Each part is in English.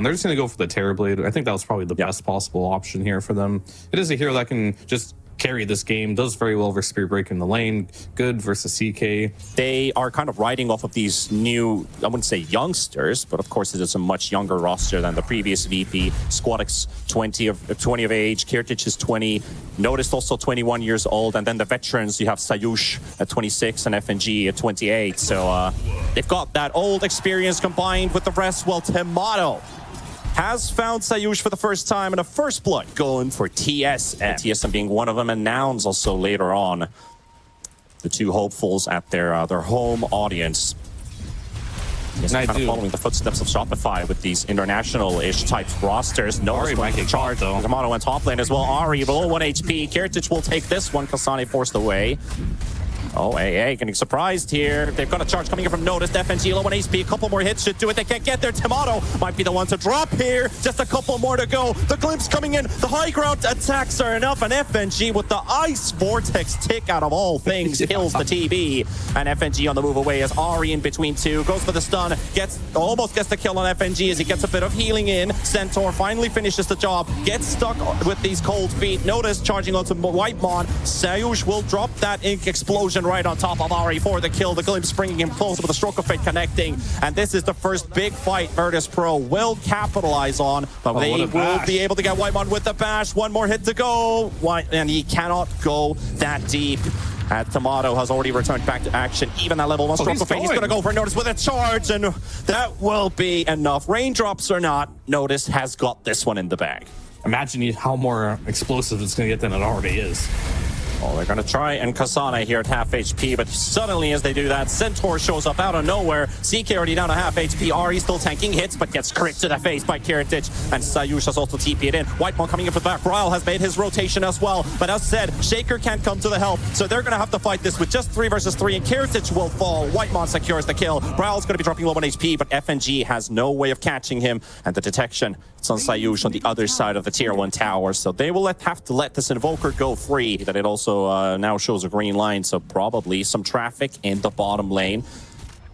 And they're just going to go for the Terrorblade. I think that was probably the best possible option here for them. It is a hero that can just carry this game, does very well versus Spirit Break in the lane, good versus CK. They are kind of riding off of these new, I wouldn't say youngsters, but of course it is a much younger roster than the previous VP. Squadix 20 of age, Kirtic is 20, Noticed also 21 years old, and then the veterans, you have Sayush at 26 and FNG at 28. So they've got that old experience combined with the rest. Well, T-Panda has found Sayush for the first time in a first blood, going for TSM. TSM being one of them, and Nouns also later on. The two hopefuls at their home audience. Yes, kind of following the footsteps of Shopify with these international-ish type rosters. No Ari might get charged though. T-Panda went top lane as well. Ari below 1 HP. Kirtic will take this one. Kasane forced away. Oh, AA getting surprised here. They've got a charge coming in from Noticed. FNG low on HP. A couple more hits should do it. They can't get there. T-Panda might be the one to drop here. Just a couple more to go. The glimpse coming in. The high ground attacks are enough. And FNG with the Ice Vortex tick out of all things kills the TB. And FNG on the move away as Ari in between two. Goes for the stun. Almost gets the kill on FNG as he gets a bit of healing in. Centaur finally finishes the job. Gets stuck with these cold feet. Notice charging onto Whitemon. Sayush will drop that ink explosion right on top of Ari for the kill. The glimpse bringing him close with a stroke of fate connecting. And this is the first big fight Virtus.pro will capitalize on. But they will be able to get Whitemon with the bash. One more hit to go. And he cannot go that deep. T-Panda has already returned back to action. Even that level 1 stroke of fate. He's going to go for Notice with a charge. And that will be enough. Raindrops or not, Notice has got this one in the bag. Imagine how more explosive it's going to get than it already is. Oh, they're going to try and Kasane here at half HP, but suddenly as they do that, Centaur shows up out of nowhere. CK already down to half HP. Ari still tanking hits, but gets crit to the face by Kirtic. And Sayush has also TP'd it in. Whitemon coming in for the back. Bryle has made his rotation as well. But as said, Shaker can't come to the help, so they're going to have to fight this with just 3 versus 3, and Kirtic will fall. Whitemon secures the kill. Bryle's going to be dropping low on HP, but FNG has no way of catching him. And the detection, it's on Sayush on the other side of the tier 1 tower, so they will have to let this Invoker go free. That it also now shows a green line, so probably some traffic in the bottom lane.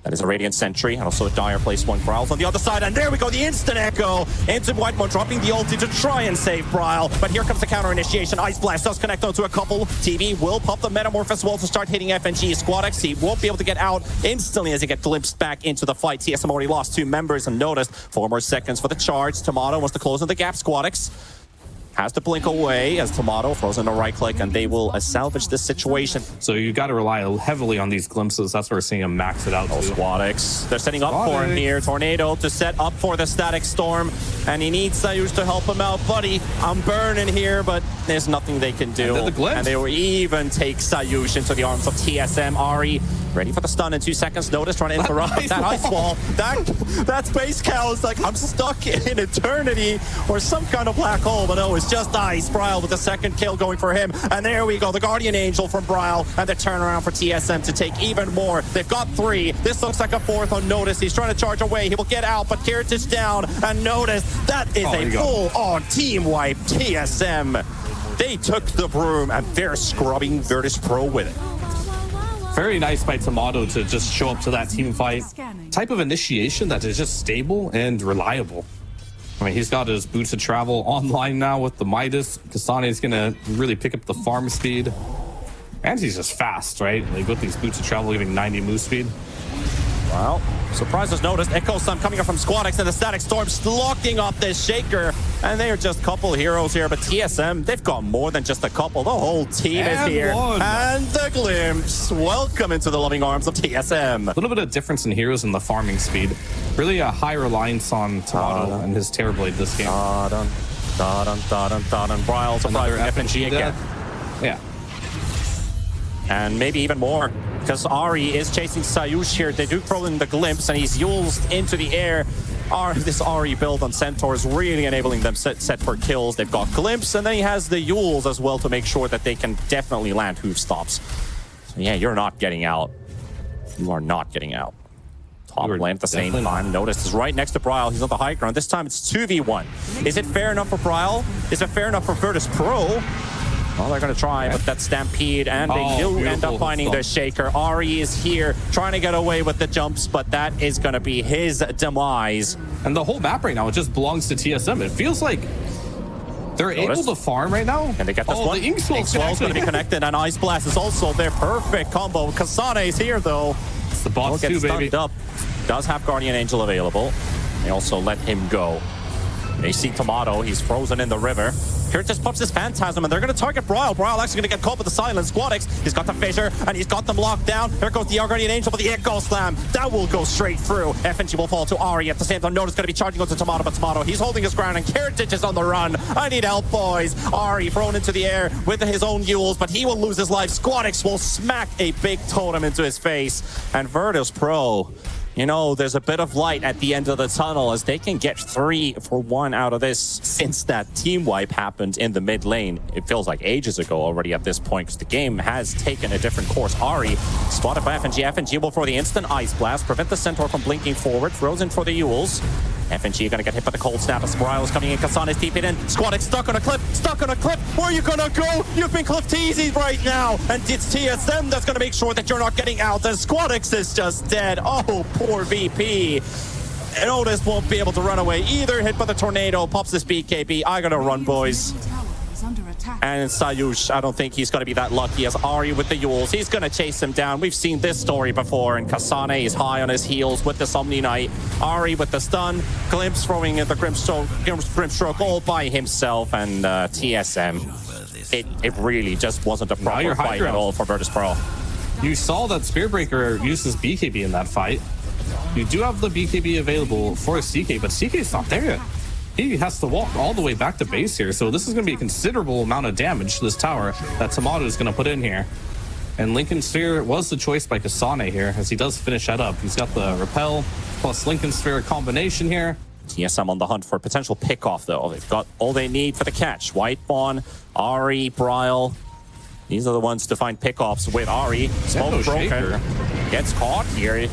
That is a Radiant Sentry, and also a Dire place 1 Bryle on the other side, and there we go, the instant echo into Whitemon, dropping the ulti to try and save Bryle, but here comes the counter initiation. Ice Blast does connect onto a couple. TV will pop the Metamorph as well to start hitting FNG. Squadix, he won't be able to get out instantly as he gets glimpsed back into the fight. TSM already lost 2 members and Noticed 4 more seconds for the charge. T-Panda wants to close in the gap. Squadix has to blink away as T-Panda throws in a right click, and they will salvage this situation. So you got to rely heavily on these glimpses. That's where we're seeing him max it out. Oh, Squadix. They're setting up for him here. Tornado to set up for the Static Storm, and he needs Sayush to help him out. Buddy, I'm burning here, but there's nothing they can do. And they will even take Sayush into the arms of TSM. Ari ready for the stun in 2 seconds. Notice trying to interrupt that ice wall. That space cow is like, I'm stuck in eternity or some kind of black hole, but no, it's just ice. Bryle with the second kill going for him. And there we go, the Guardian Angel from Bryle, and the turnaround for TSM to take even more. They've got 3. This looks like a 4th on Notice. He's trying to charge away. He will get out, but Kirtic down. And Notice, that is a full-on team wipe. TSM, they took the broom, and they're scrubbing Virtus.pro with it. Very nice by T-Panda to just show up to that team fight. Type of initiation that is just stable and reliable. I mean, he's got his boots of travel online now with the Midas. Kasane is going to really pick up the farm speed. And he's just fast, right? Like with these boots of travel giving 90 move speed. Well, surprises Noticed. Echo Sun coming up from Squadix, and the Static Storm locking up this Shaker. And they are just a couple heroes here, but TSM, they've got more than just a couple. The whole team is here. And the glimpse. Welcome into the loving arms of TSM. A little bit of difference in heroes and the farming speed. Really a high reliance on T-Panda and his Terrorblade this game. Bryle surprising FNG again. Yeah. And maybe even more, because Ari is chasing Sayush here. They do throw in the glimpse, and he's Yuled into the air. This Ari build on Centaur is really enabling them set for kills. They've got glimpse, and then he has the Yules as well to make sure that they can definitely land hoof stops. So yeah, you're not getting out. You are not getting out. Top lane at the same time. Notice is right next to Bryle. He's on the high ground. This time it's 2v1. Is it fair enough for Bryle? Is it fair enough for Virtus.pro? Well, they're going to try, but that's Stampede, and they do end up finding the Shaker. Ari is here, trying to get away with the jumps, but that is going to be his demise. And the whole map right now, it just belongs to TSM. It feels like they're able to farm right now. And they get this one. The Inkswell's going to be connected, and Ice Blast is also their perfect combo. Kasane is here, though. It's the bots too, baby. Up. Does have Guardian Angel available. They also let him go. They see Tomato. He's frozen in the river. Curtis pops his Phantasm, and they're going to target Bryle. Bryle actually going to get caught with the silence. Squadix, he's got the Fissure, and he's got them locked down. Here goes the Guardian Angel, but the Echo Slam, that will go straight through. FNG will fall to Ari. At the same time, Notice going to be charging onto Tomato, but Tomato, he's holding his ground, and Kiritich is on the run. I need help, boys. Ari thrown into the air with his own Yules, but he will lose his life. Squadix will smack a big totem into his face. And Virtus Pro, you know, there's a bit of light at the end of the tunnel as they can get 3 for 1 out of this since that team wipe happened in the mid lane. It feels like ages ago already at this point because the game has taken a different course. Ari spotted by FNG. FNG will for the instant Ice Blast, prevent the Centaur from blinking forward, throws in for the Yules. FNG going to get hit by the cold snap as Morale is coming in. Kasane's deep in. Squadix stuck on a cliff. Stuck on a cliff. Where are you going to go? You've been cliff teased right now. And it's TSM that's going to make sure that you're not getting out. And Squadix is just dead. Oh, poor VP. And Otis won't be able to run away either. Hit by the tornado. Pops this BKB. I got to run, boys. And Sayush, I don't think he's going to be that lucky as Ari with the Yules. He's going to chase him down. We've seen this story before, and Kasane is high on his heels with the Somni Knight. Ari with the stun, Glimpse throwing in the Grimstroke all by himself, and TSM. It really just wasn't a proper fight at all for Virtus Pro. You saw that Spearbreaker uses BKB in that fight. You do have the BKB available for CK, but CK's not there yet. He has to walk all the way back to base here, so this is going to be a considerable amount of damage to this tower that Tomato is going to put in here. And Lincoln Sphere was the choice by Kasane here, as he does finish that up. He's got the Repel plus Lincoln Sphere combination here. TSM on the hunt for a potential pickoff, though. They've got all they need for the catch. Whitebawn, Ari, Bryle. These are the ones to find pickoffs with Ari. Smoke broken. Gets caught here.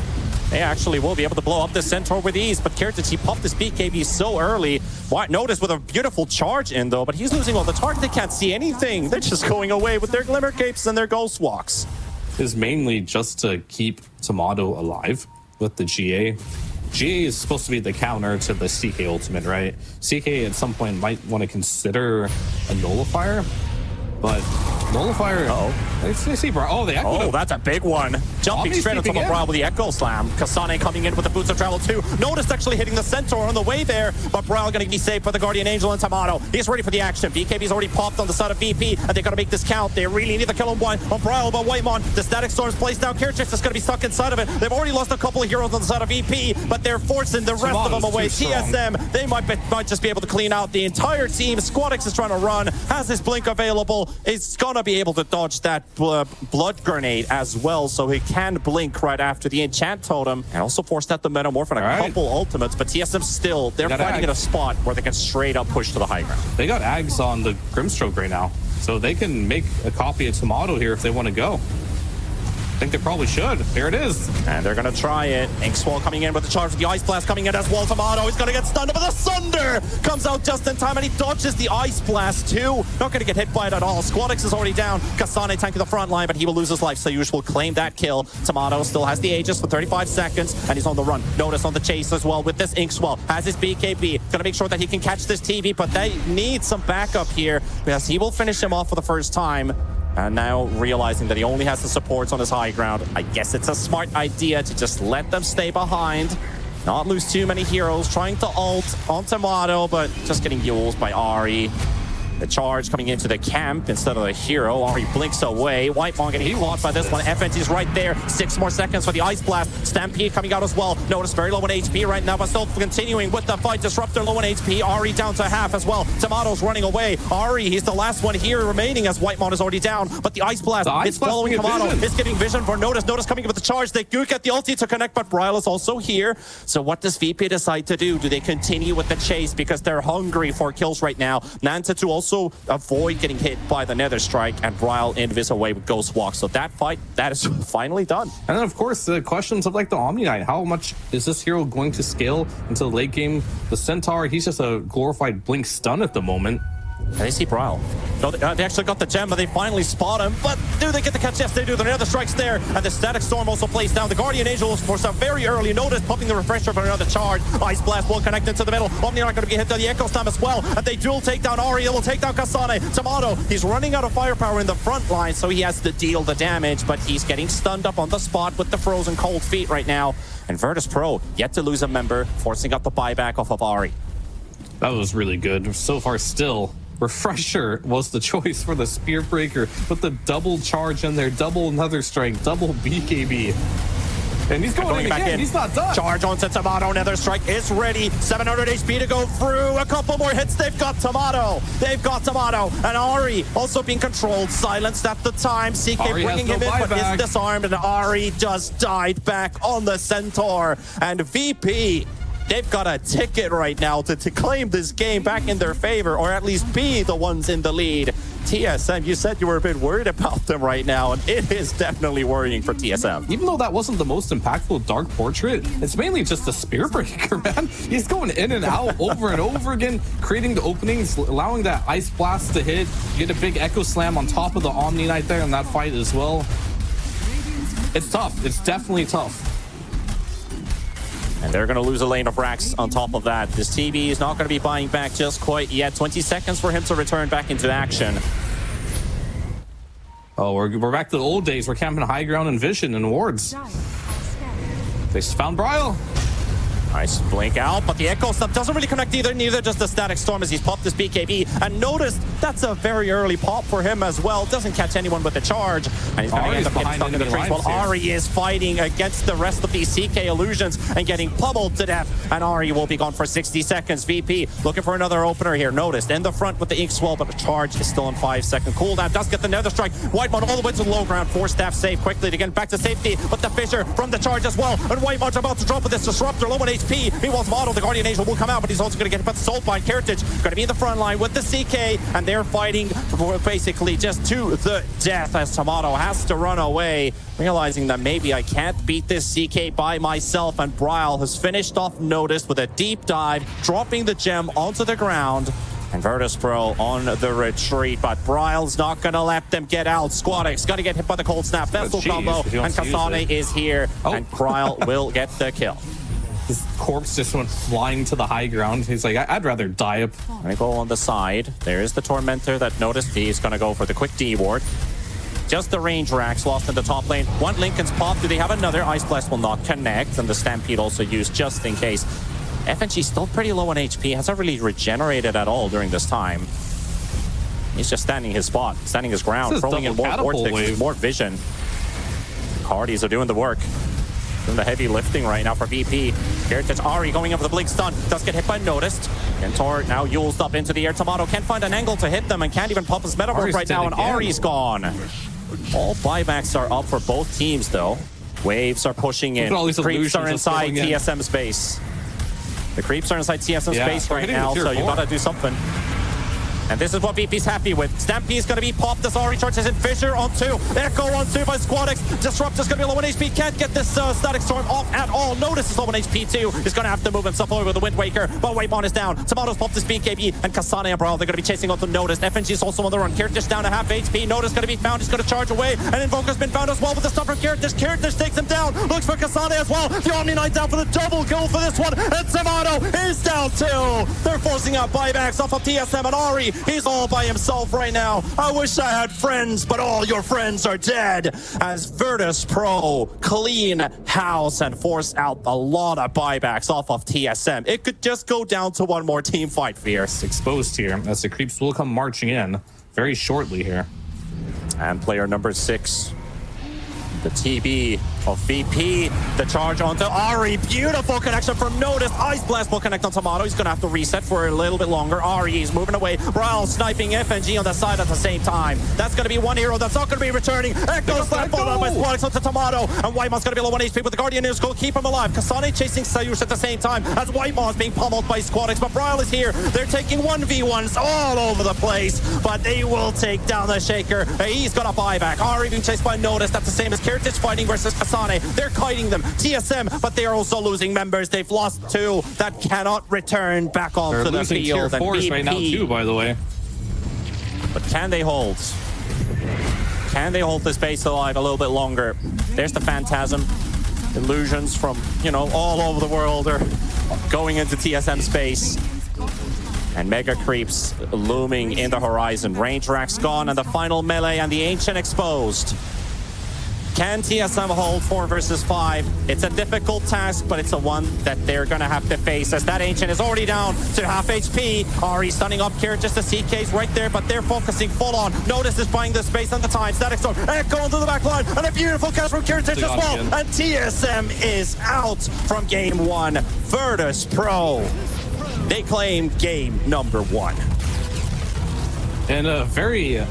They actually will be able to blow up this Centaur with ease, but Kiritich, he popped this BKB so early. Notice with a beautiful charge in, though, but he's losing all the target. They can't see anything. They're just going away with their Glimmer Capes and their Ghost Walks. Is mainly just to keep Tomato alive with the GA. GA is supposed to be the counter to the CK ultimate, right? CK at some point might want to consider a Nullifier, but Nullifier. They see, bro. Oh, the Echo. Oh, that's a big one. Jumping straight on top of Bryle with the Echo Slam. Kasane coming in with the Boots of Travel too. Notice actually hitting the Centaur on the way there, but Bryle going to be saved by the Guardian Angel and Tomato. He's ready for the action. BKB's already popped on the side of VP, and they got to make this count. They really need the kill on Bryle, but Whitemon. The Static Storm's placed down. Kiritich is going to be stuck inside of it. They've already lost a couple of heroes on the side of VP, but they're forcing the rest of them away. TSM, they might just be able to clean out the entire team. Squadix is trying to run, has his blink available. It's going to be able to dodge that blood grenade as well, so he can blink right after the enchant totem and also force that the metamorph on a couple ultimates. But TSM still, they're fighting in a spot where they can straight up push to the high ground. They got Ags on the Grimstroke right now, so they can make a copy of Tomato here if they want to go. I think they probably should. There it is. And they're going to try it. Inkswell coming in with the charge with the Ice Blast coming in as well. Tomato, he's going to get stunned, but the Sunder comes out just in time, and he dodges the Ice Blast too. Not going to get hit by it at all. Squadix is already down. Kasane tanking the front line, but he will lose his life. Sayush will claim that kill. Tomato still has the Aegis for 35 seconds, and he's on the run. Notice on the chase as well with this Inkswell. Has his BKB. Going to make sure that he can catch this TV, but they need some backup here because he will finish him off for the first time. And now realizing that he only has the supports on his high ground, I guess it's a smart idea to just let them stay behind, not lose too many heroes, trying to ult on Tomato, but just getting Yules by Ari. The charge coming into the camp instead of the hero. Ari blinks away. Whitemon getting caught by this one. FNG's right there. 6 more seconds for the Ice Blast. Stampede coming out as well. Notice very low on HP right now, but still continuing with the fight. Disruptor low on HP. Ari down to half as well. Tomato's running away. Ari, he's the last one here remaining as Whitemon is already down, but the Ice Blast is following Tomato. It's getting vision for Notice. Notice coming in with the charge. They do get the ulti to connect, but Bryle is also here. So what does VP decide to do? Do they continue with the chase because they're hungry for kills right now? Nanta to also avoid getting hit by the Nether Strike, and Bryle invis away with Ghost Walk. So that fight, that is finally done. And then of course the questions of like the Omni Knight. How much is this hero going to scale into the late game? The Centaur, he's just a glorified blink stun at the moment. And they see Bryle. No, they actually got the gem, but they finally spot him. But do they get the catch? Yes, they do. There are other strikes there. And the Static Storm also plays down. The Guardian Angel was forced out very early. Notice popping the refresher for another charge. Ice Blast will connect into the middle. Omni are going to be hit by the Echo Slam as well. And they dual take down Ari. They will take down Kasane. Tomato, he's running out of firepower in the front line, so he has to deal the damage. But he's getting stunned up on the spot with the frozen cold feet right now. And Virtus Pro yet to lose a member, forcing out the buyback off of Ari. That was really good. So far still, Refresher was the choice for the Spear Breaker. Put the double charge in there, double another strike, double BKB. And he's going in back again. in. He's not done. Charge onto Tomato. Another strike is ready. 700 HP to go through. A couple more hits. They've got Tomato. They've got Tomato. And Ari also being controlled. Silenced at the time. CK Ari bringing him in, but is disarmed. And Ari just died back on the Centaur. And VP, they've got a ticket right now to claim this game back in their favor, or at least be the ones in the lead. TSM, you said you were a bit worried about them right now, and it is definitely worrying for TSM. Even though that wasn't the most impactful Dark Portrait, it's mainly just a Spear Breaker, man. He's going in and out over and over again, creating the openings, allowing that Ice Blast to hit. You get a big Echo Slam on top of the Omni Knight there in that fight as well. It's tough. It's definitely tough. And they're going to lose a lane of racks on top of that. This TV is not going to be buying back just quite yet. 20 seconds for him to return back into action. Oh, we're back to the old days. We're camping high ground and vision and wards. They found Bryle. Nice blink out, but the Echo Stuff doesn't really connect either. Neither does the Static Storm as he's popped his BKB. And notice that's a very early pop for him as well. Doesn't catch anyone with the charge. And he's going to end up getting stuck in the trees while Ari is fighting against the rest of these CK illusions and getting pummeled to death. And Ari will be gone for 60 seconds. VP looking for another opener here. Noticed in the front with the Ink Swell, but the charge is still on 5-second cooldown. Does get the Nether Strike. Whitemon all the way to the low ground. 4 staff save quickly to get back to safety. But the Fissure from the charge as well. And Whitemon's about to drop with this Disruptor. Low on HP. Meanwhile, Tomato, the Guardian Angel will come out, but he's also going to get hit by the Soulbind. Heritage going to be in the front line with the CK, and they're fighting for basically just to the death as Tomato has to run away, realizing that maybe I can't beat this CK by myself. And Bryle has finished off Notice with a deep dive, dropping the gem onto the ground. And Virtus Pro on the retreat, but Bryle's not going to let them get out. Squadix got to get hit by the Cold Snap. Vessel combo, and Kasane is here, and Bryle will get the kill. His corpse just went flying to the high ground. He's like, I'd rather die up. Gonna go on the side. There's the Tormentor that noticed. He's gonna go for the quick D ward. Just the range racks lost in the top lane. One Lincoln's pop. Do they have another? Ice Blast will not connect, and the Stampede also used just in case. FNG still pretty low on HP. Hasn't really regenerated at all during this time. He's just standing his spot, standing his ground, throwing in more vortex, more vision. Cardis are doing the work. Doing the heavy lifting right now for VP. Heritage Ari going in for the blink stun. Does get hit by Noticed. Kentor now Yule's up into the air. Tomato can't find an angle to hit them and can't even pop his Metaverse right now. And Ari's gone. All buybacks are up for both teams though. Waves are pushing in. Creeps are inside TSM space. The creeps are inside TSM space right now, so you gotta do something. And this is what VP's happy with. Stampede is going to be popped as Ari charges in. Fissure on 2. Echo on 2 by Squadix. Disrupt is going to be low on HP. Can't get this Static Storm off at all. Notice is low on HP too. He's going to have to move himself over with the Wind Waker. But Whitemon is down. Tomato's popped his BKB. And Kasane and Bryle, they're going to be chasing on to Notice. FNG is also on the run. Kirtish down to half HP. Notice going to be found. He's going to charge away. And Invoker's been found as well with the stuff from Kirtish. Kirtish takes him down. Looks for Kasane as well. The Omni Knight down for the double kill for this one. And Tomato is down too. They're forcing out buybacks off of TSM and Ari. He's all by himself right now. I wish I had friends, but all your friends are dead. As Virtus Pro clean house and force out a lot of buybacks off of TSM. It could just go down to one more team fight, Fierce. Exposed here as the creeps will come marching in very shortly here. And player number 6. The TB of VP, the charge onto Ari. Beautiful connection from Notice. Ice Blast will connect on Tomato. He's going to have to reset for a little bit longer. Ari is moving away. Bryle sniping FNG on the side at the same time. That's going to be one hero that's not going to be returning. Echo Slap followed up by Squadix onto Tomato. And Whitemon's going to be low on HP with the Guardian News Go keep him alive. Kasane chasing Sayush at the same time as Whitemon's being pummeled by Squadix. But Bryle is here. They're taking 1v1s all over the place. But they will take down the Shaker. He's got a buyback. Ari being chased by Notice. That's the same as Kirtish fighting versus Kasane. They're kiting them. TSM, but they are also losing members. They've lost 2 that cannot return back onto the field. They're losing tier 4s right now too, by the way. Can they hold? Can they hold this base alive a little bit longer? There's the Phantasm. Illusions from, you know, all over the world are going into TSM space. And Mega Creeps looming in the horizon. Range Rack's gone, and the final melee, and the Ancient exposed. Can TSM hold 4 versus 5? It's a difficult task, but it's a one that they're gonna have to face, as that Ancient is already down to half HP. Ari stunning up here, just the CK's right there, but they're focusing full on. Notice is buying the space and the time. Static Storm, Echo onto the back line, and a beautiful catch from Kiritich as well. And TSM is out from game 1. Virtus Pro, they claim game number 1. And a very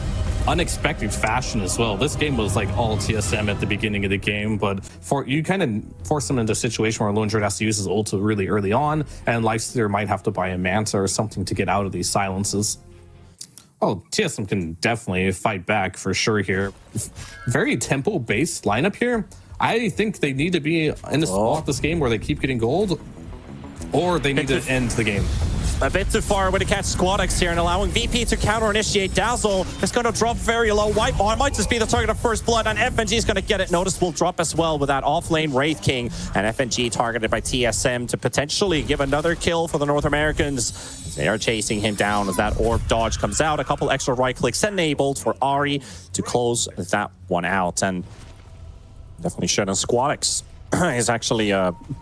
unexpected fashion as well. This game was like all TSM at the beginning of the game, but you kind of force them into a situation where Lone Druid has to use his ult really early on, and Lifestealer might have to buy a Manta or something to get out of these silences. Oh, TSM can definitely fight back for sure here. Very tempo-based lineup here. I think they need to be in a spot this game where they keep getting gold, or they need to end the game. A bit too far away to catch Squadex here, and allowing VP to counter-initiate. Dazzle is going to drop very low. Whitemon might just be the target of first blood, and FNG is going to get it. Notice will drop as well with that off-lane Wraith King, and FNG targeted by TSM to potentially give another kill for the North Americans. They are chasing him down as that orb dodge comes out. A couple extra right clicks enabled for Ari to close that one out, and definitely shouldn't. Squadex is actually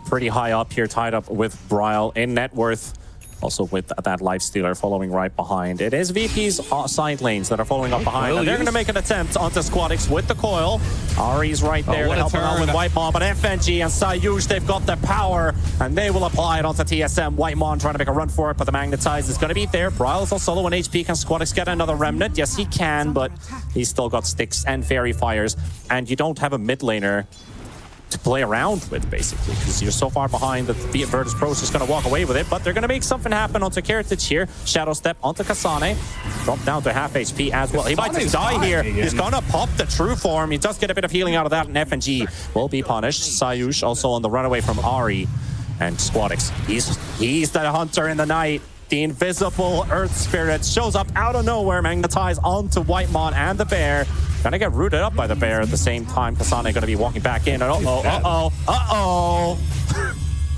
pretty high up here, tied up with Bryle in net worth. Also with that Lifestealer following right behind. It is VP's side lanes that are following up behind. And they're going to make an attempt onto Squadex with the coil. Ari's right there to help him out with Whitemon. But FNG and Sayush, they've got the power. And they will apply it onto TSM. Whitemon trying to make a run for it, but the Magnetize is going to be there. Bryle's on solo 1 HP. Can Squadex get another Remnant? Yes, he can, but he's still got Sticks and Fairy Fires. And you don't have a mid laner to play around with, basically, because you're so far behind that the Virtus Pro is just going to walk away with it, but they're going to make something happen onto Kiritich here. Shadow Step onto Kasane. Drop down to half HP as well. He might just die here. He's going to pop the true form. He does get a bit of healing out of that, and FNG will be punished. Sayush also on the runaway from Ari. And Squadex, he's the hunter in the night. The invisible Earth Spirit shows up out of nowhere, Magnetize onto Whitemon and the Bear. Gonna get rooted up by the Bear at the same time. Kasane gonna be walking back in.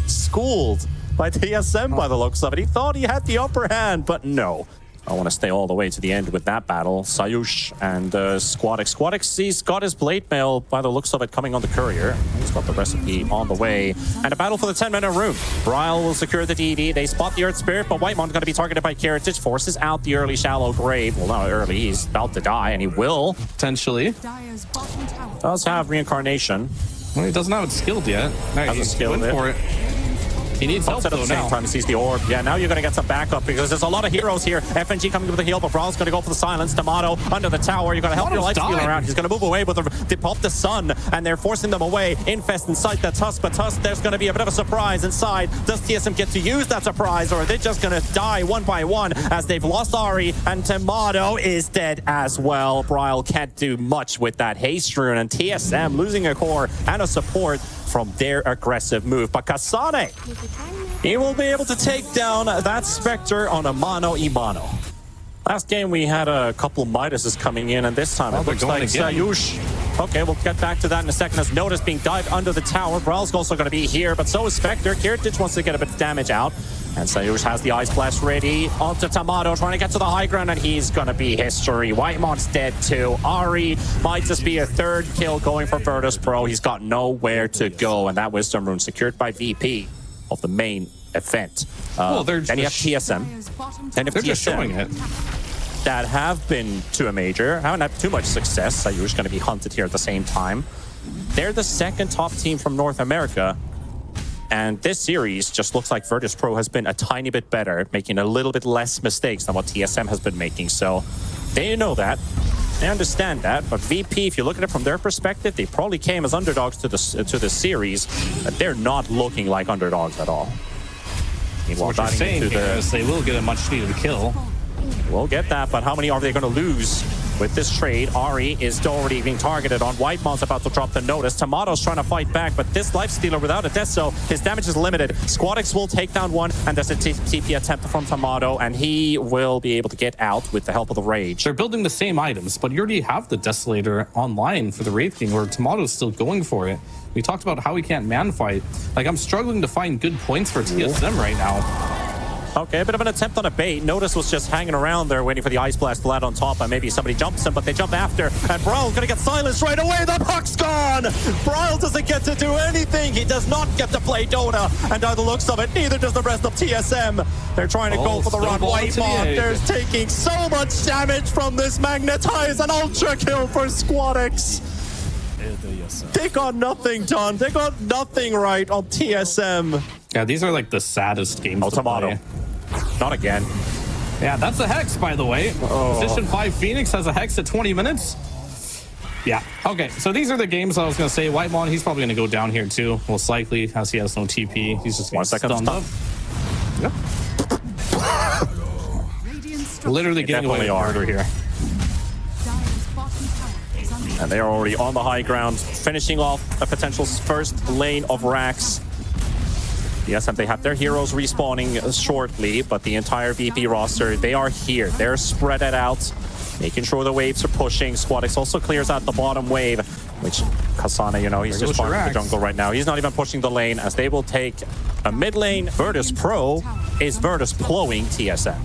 Schooled by TSM by the looks of it. He thought he had the upper hand, but no. I want to stay all the way to the end with that battle. Sayush and Squadex. Squadex, he's got his blade mail by the looks of it coming on the courier. He's got the recipe on the way. And a battle for the 10-minute room. Bryle will secure the DD. They spot the Earth Spirit, but Whitemon's going to be targeted by Kiritich. Forces out the early shallow grave. Well, not early. He's about to die, and he will. Potentially. Does have reincarnation. Well, he doesn't have it skilled yet. No, Hasn't skilled it. For it. He needs help at the same time he sees the orb. Yeah, now you're going to get some backup because there's a lot of heroes here. FNG coming with the heal, but Brawl's going to go for the silence. Tomato under the tower. You're going to help your Lifestealer around. He's going to move away with they pop the sun, and they're forcing them away. Infest inside the Tusk, but Tusk, there's going to be a bit of a surprise inside. Does TSM get to use that surprise, or are they just going to die one by one as they've lost Ari, and Tomato is dead as well. Bryle can't do much with that haste rune, and TSM losing a core and a support from their aggressive move. But Kasane, he will be able to take down that Spectre on a mano-a-mano. Last game we had a couple Midases coming in, and this time it looks like Sayush. Okay, we'll get back to that in a second. As Notice being dived under the tower. Brawl's also going to be here, but so is Spectre. Kiritich wants to get a bit of damage out. And Sayush has the Ice Blast ready. Onto Tomato, trying to get to the high ground, and he's going to be history. Whitemon's dead too. Ari might just be a third kill going for Virtus Pro. He's got nowhere to go, and that Wisdom Rune secured by VP of the main event. Then you have TSM. And if just showing it. That have been to a major, haven't had too much success. Sayush going to be hunted here at the same time. They're the second top team from North America. And this series just looks like Virtus Pro has been a tiny bit better, making a little bit less mistakes than what TSM has been making. So they know that. They understand that. But VP, if you look at it from their perspective, they probably came as underdogs to this series, but they're not looking like underdogs at all. Meanwhile, what you're saying is they will get a much needed kill. We'll get that, but how many are they going to lose With this trade, Ari is already being targeted on. Whitemon's about to drop the notice. Tomato's trying to fight back, but this Lifestealer without a death, so his damage is limited. SquadX will take down one, and there's a TP attempt from Tomato, and he will be able to get out with the help of the Rage. They're building the same items, but you already have the Desolator online for the Wraith King, where Tomato's still going for it. We talked about how he can't man fight. Like, I'm struggling to find good points for TSM right now. Okay, a bit of an attempt on a bait. Notice was just hanging around there waiting for the Ice Blast to land on top, and maybe somebody jumps him, but they jump after, and Braille's gonna get silenced right away. The puck's gone! Braille doesn't get to do anything. He does not get to play Dota, and by the looks of it, neither does the rest of TSM. They're trying to go for the run. Whitemon, they're taking so much damage from this Magnetize, an ultra kill for SquadX. They got nothing done. They got nothing right on TSM. Yeah, these are like the saddest games to Tomato. play. Not again. Yeah, that's a Hex, by the way. Position 5 Phoenix has a Hex at 20 minutes. Yeah, okay, so these are the games I was going to say. Whitemon, he's probably going to go down here too, most likely, as he has no TP. He's just going to stun up. Yep. Literally getting away harder here. And they are already on the high ground, finishing off a potential first lane of racks. Yes, and they have their heroes respawning shortly, but the entire VP roster, they are here. They're spread it out, making sure the waves are pushing. SquadX also clears out the bottom wave, which Kasana, you know, he's just farming the jungle right now. He's not even pushing the lane, as they will take a mid lane. Virtus Pro is Virtus Ploing TSM.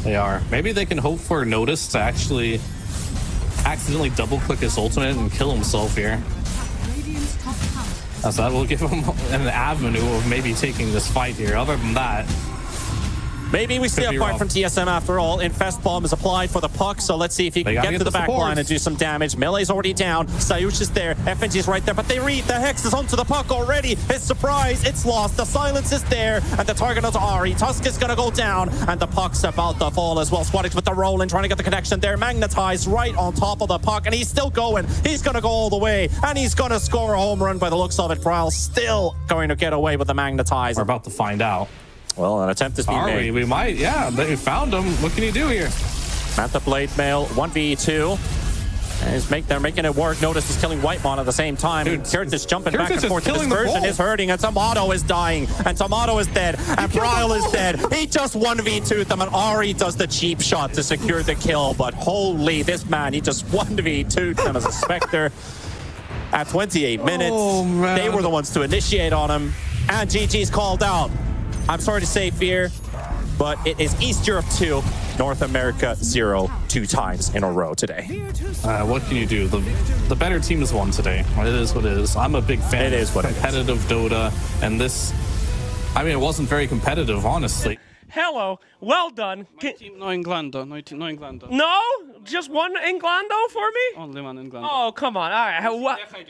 They are. Maybe they can hope for Notice to actually accidentally double-click his ultimate and kill himself here. So that will give him an avenue of maybe taking this fight here. Other than that, maybe we see a fight from TSM after all. Infest Bomb is applied for the puck, so let's see if he can get to the back line and do some damage. Melee's already down. Sayush is there. FNG's right there, but they read. The Hex is onto the puck already. It's surprise. It's lost. The silence is there, and the target onto Ari. Tusk is going to go down, and the puck's about to fall as well. SquadX with the roll and trying to get the connection there. Magnetized right on top of the puck, and he's still going. He's going to go all the way, and he's going to score a home run by the looks of it. Prowl still going to get away with the Magnetize. We're about to find out. Well, an attempt is being made. We might, yeah. They found him. What can he do here? Manta Blade Mail, 1v2. And they're making it work. Notice is killing Whitemon at the same time. Kirt is jumping back and forth. This version is hurting, and Tomato is dying. And Tomato is dead. And Bryle is dead. He just 1v2'd them, and Ari does the cheap shot to secure the kill. But holy, this man, he just 1v2'd them as a Spectre. At 28 minutes, they were the ones to initiate on him. And GG's called out. I'm sorry to say, Fear, but it is East Europe 2, North America 0, 2 times in a row today. What can you do? The better team has won today. It is what it is. I'm a big fan of competitive Dota, and this, I mean, it wasn't very competitive, honestly. Hello, well done. Team no Englando, no Englando. No? Just one Englando for me? Only one Englando. Oh, come on. All right.